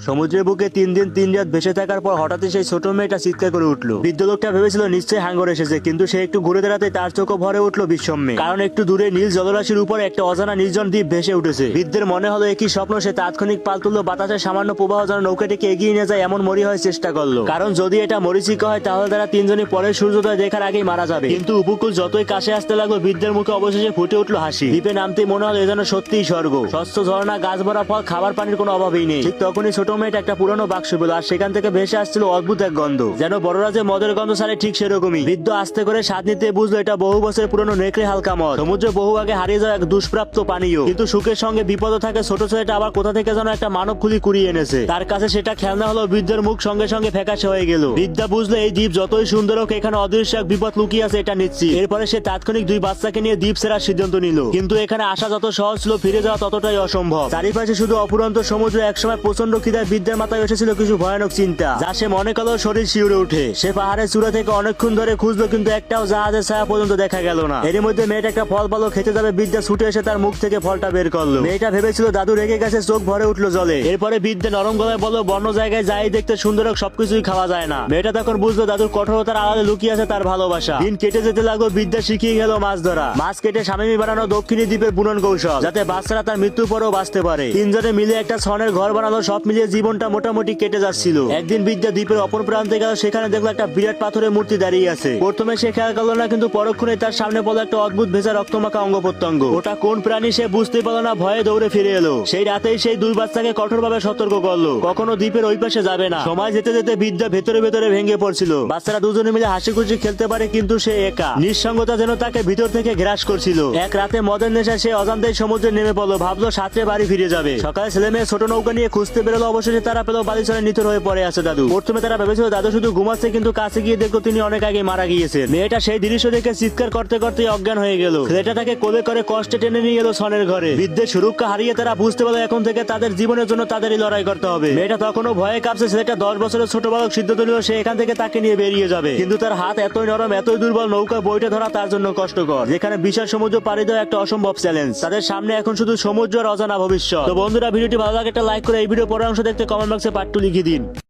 সমুদ্রের বুকে 3 দিন 3 রাত ভেসে থাকার পর হঠাৎই সেই ছোট মেয়েটা চিৎকার করে উঠলো। বৃদ্ধ লোকটা ভেবেছিল নিশ্চয়ই হাঙ্গর এসেছে, কিন্তু সে একটু ঘুরে দাঁড়াতে তার চোখও ভরে উঠলো বিস্ময়ে। কারণ একটু দূরে নীল জলরাশির উপরে একটা অজানা নির্জন দ্বীপ ভেসে উঠেছে। বৃদ্ধের মনে হলো একই স্বপ্ন। সে তাৎক্ষণিক পাল তুললো, বাতাসের সামান্য প্রবাহ যেন নৌকাটিকে এগিয়ে নিয়ে যায় এমন মরি হওয়ার চেষ্টা করলো। কারণ যদি এটা মরিচিকা হয় তাহলে তারা তিনজনই পরের সূর্যোদয় দেখার আগেই মারা যাবে। কিন্তু উপকূল যতই কাছে আসতে লাগলো বৃদ্ধের মুখে অবশেষে ফুটে উঠলো হাসি। দ্বীপে নামতেই মনে হলো এ যেন সত্যিই স্বর্গ। স্বচ্ছ ঝর্ণা, গাছ ভরা ফল, খাবার পানির কোনো অভাবই নেই। ঠিক তখনই ছোট মেয়েটা একটা পুরনো বাক্স পেল, আর সেখান থেকে ভেসে আসছিল অদ্ভুত এক গন্ধ, যেন বড়রা যে মদের গন্ধ ছাড়ে ঠিক সেরকমই। বৃদ্ধ আস্তে করে স্বাদ নিতে বুঝলো এটা বহু বছর পুরনো নেকড়ে হালকা মদ, সমুদ্রে বহু আগে হারিয়ে যাওয়া এক দুষ্প্রাপ্ত পানীয়। কিন্তু সুখের সঙ্গে বিপদ থাকে। ছোট ছেলেটা আবার কোথা থেকে যেন একটা মানব খুলি কুড়িয়ে এনেছে। তার কাছে সেটা খেলনা হলো। বৃদ্ধের মুখ সঙ্গে সঙ্গে ফ্যাকাশে হয়ে গেল। বৃদ্ধা বুঝলো এই দ্বীপ যতই সুন্দর হোক এখানে অদৃশ্য এক বিপদ লুকিয়ে আছে, এটা নিশ্চিত। এরপরে সে তাৎক্ষণিক 2 বাচ্চাকে নিয়ে দ্বীপ ছেড়ার সিদ্ধান্ত নিল। কিন্তু এখানে আসা যত সহজ ছিল, ফিরে যাওয়া ততটাই অসম্ভব। চারিপাশে শুধু অফুরন্ত সমুদ্র। একসময় প্রচন্ড খিদায় বৃদ্ধের মাথায় এসেছিল কিছু ভয়ানক চিন্তা, যা সে মনে করলো শরীর শিউরে উঠে। সে পাহাড়ের চূড়া থেকে অনেকক্ষণ ধরে খুঁজলো, কিন্তু একটাও জাহাজের ছায়া পর্যন্ত দেখা গেল না। এর মধ্যে মেয়েটা একটা ফল পালো, খেতে যাবে। বৃদ্ধা ছুটে এসে তার মুখ থেকে ফলটা বের করলো। মেয়েটা ভেবেছিল দাদু রেগে গেছে, চোখ ভরে উঠলো জলে। এরপরে বৃদ্ধা নরম গলায় বলল, বন্য জায়গায় যাই দেখতে সুন্দর হোক সবকিছুই খাওয়া যায় না। মেয়েটা তখন বুঝলো দাদুর কঠোরতার আড়ালে লুকিয়ে আছে তার ভালোবাসা। দিন কেটে যেতে লাগলো। বৃদ্ধা শিখিয়ে গেল মাছ ধরা, মাছ কেটে স্বামী বানানো, দক্ষিণী দ্বীপের বুনন কৌশল, যাতে বাচ্চারা তার মৃত্যুর পরেও বাঁচতে পারে। তিনজনে মিলে একটা ছনের ঘর বানালো। সব মিলিয়ে জীবনটা মোটামুটি কেটে যাচ্ছিল। একদিন বৃদ্ধা দ্বীপের অপর প্রান্তে গেল। সেখানে দেখলো একটা বিরাট পাথরের মূর্তি দাঁড়িয়ে আছে। প্রথমে সে খেয়াল করলো না, কিন্তু পরক্ষণে তার সামনে পড়লো একটা অদ্ভুত ভেজা রক্তমাখা অঙ্গ প্রত্যঙ্গ। ওটা কোন প্রাণী সে বুঝতে পারলো না। ভয়ে দৌড়ে ফিরে এলো। সেই রাতেই সেই 2 বাচ্চাকে কঠোরভাবে সতর্ক করলো, কখনো দ্বীপের ওই পাশে যাবে না। সময় যেতে যেতে বৃদ্ধা ভেতরে ভেতরে ভেঙে পড়ছিল। বাচ্চারা দুজনে মিলে হাসি খুশি খেলতে পারে, কিন্তু সে একা। নিঃসঙ্গতা যেন তাকে ভিতর থেকে গ্রাস করছিল। এক রাতে মদের নেশা সে অজান্তেই সমুদ্রে নেমে পড়লো। ভাবলো সাঁতরে বাড়ি ফিরে যাবে। সকালে ছেলে মেয়ে ছোট নৌকা নিয়ে খুঁজতে বেরোলো। অবশেষে তারা পেল বালিচরে নিথর হয়ে পড়ে আছে দাদু। প্রথমে তারা ভেবেছিল দাদু শুধু ঘুমাচ্ছে, কিন্তু কাছে গিয়ে দেখলো তিনি অনেক আগে মারা গিয়েছেন। মেয়েটা সেই দৃশ্য দেখে চিৎকার করতে করতে অজ্ঞান হয়ে গেল। ছেলেটা তাকে কোলে করে কষ্টে টেনে নিয়ে এলো ছনের ঘরে। বৃদ্ধের সুরক্ষা হারিয়ে তারা বুঝতে পারলো এখন থেকে তাদের জীবনের জন্য তাদেরই লড়াই করতে হবে। মেয়েটা তখনও ভয়ে কাঁপছে। ছেলেটা 10 বছরের ছোট বালক সিদ্ধান্ত নিল সে এখান থেকে তাকে নিয়ে বেরিয়ে যাবে। কিন্তু তার হাত এতই নরম, এতই দুর্বল, নৌকা বইটা ধরা তার জন্য কষ্টকর। যেখানে বিশাল সমুদ্র পাড়ি দেওয়া একটা অসম্ভব চ্যালেঞ্জ। তাদের সামনে এখন শুধু সমুদ্র আর অজানা ভবিষ্যৎ। তো বন্ধুরা, ভিডিওটি ভালো লাগে একটা লাইক করে এই ভিডিও পরের অংশ দেখতে কমেন্ট বক্সে পার্ট 2 লিখে দিন।